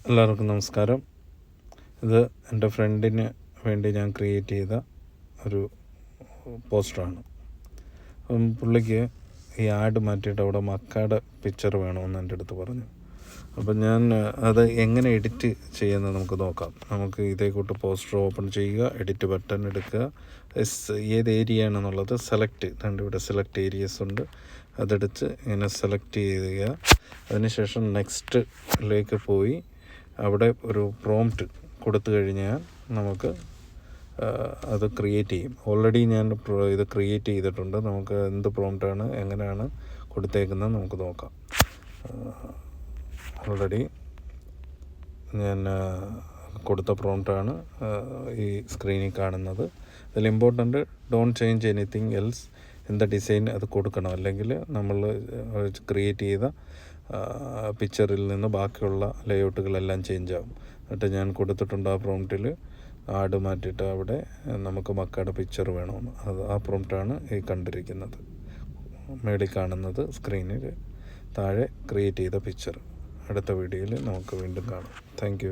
എല്ലാവർക്കും നമസ്കാരം. ഇത് എൻ്റെ ഫ്രണ്ടിന് വേണ്ടി ഞാൻ ക്രിയേറ്റ് ചെയ്ത ഒരു പോസ്റ്ററാണ്. അപ്പം പുള്ളിക്ക് ഈ ആഡ് മാറ്റിയിട്ട് അവിടെ മക്കാടെ പിക്ചർ വേണമെന്ന് എൻ്റെ അടുത്ത് പറഞ്ഞു. അപ്പം ഞാൻ അത് എങ്ങനെ എഡിറ്റ് ചെയ്യുന്നത് നമുക്ക് നോക്കാം. നമുക്ക് ഇതേ കൂട്ട് പോസ്റ്റർ ഓപ്പൺ ചെയ്യുക, എഡിറ്റ് ബട്ടൺ എടുക്കുക, ഏത് ഏരിയ ആണെന്നുള്ളത് സെലക്ട്, ഇവിടെ സെലക്ട് ഏരിയസ് ഉണ്ട്, അതെടുത്ത് ഇങ്ങനെ സെലക്ട് ചെയ്യുക. അതിനുശേഷം നെക്സ്റ്റിലേക്ക് പോയി അവിടെ ഒരു പ്രോംപ്റ്റ് കൊടുത്തു കഴിഞ്ഞാൽ നമുക്ക് അത് ക്രിയേറ്റ് ചെയ്യും. ഓൾറെഡി ഞാൻ ഇത് ക്രിയേറ്റ് ചെയ്തിട്ടുണ്ട്. നമുക്ക് എന്ത് പ്രോംപ്റ്റാണ്, എങ്ങനെയാണ് കൊടുത്തേക്കുന്നത് നമുക്ക് നോക്കാം. ഓൾറെഡി ഞാൻ കൊടുത്ത പ്രോംപ്റ്റാണ് ഈ സ്ക്രീനിൽ കാണുന്നത്. അതിൽ important don't change anything else in the design അത് കൊടുക്കണം. അല്ലെങ്കിൽ നമ്മൾ ക്രിയേറ്റ് ചെയ്ത പിക്ചറിൽ നിന്ന് ബാക്കിയുള്ള ലേഔട്ടുകളെല്ലാം ചേഞ്ച് ആവും. എന്നിട്ട് ഞാൻ കൊടുത്തിട്ടുണ്ട് ആ പ്രോംപ്റ്റിൽ ആഡ് മാറ്റിയിട്ട് അവിടെ നമുക്ക് മക്കാടെ പിക്ചർ വേണമെന്ന്. ആ പ്രോംപ്റ്റാണ് ഈ കണ്ടിരിക്കുന്നത്, മേളിൽ കാണുന്നത് സ്ക്രീനിൽ താഴെ ക്രിയേറ്റ് ചെയ്ത പിക്ചർ. അടുത്ത വീഡിയോയിൽ നമുക്ക് വീണ്ടും കാണാം. Thank you very much.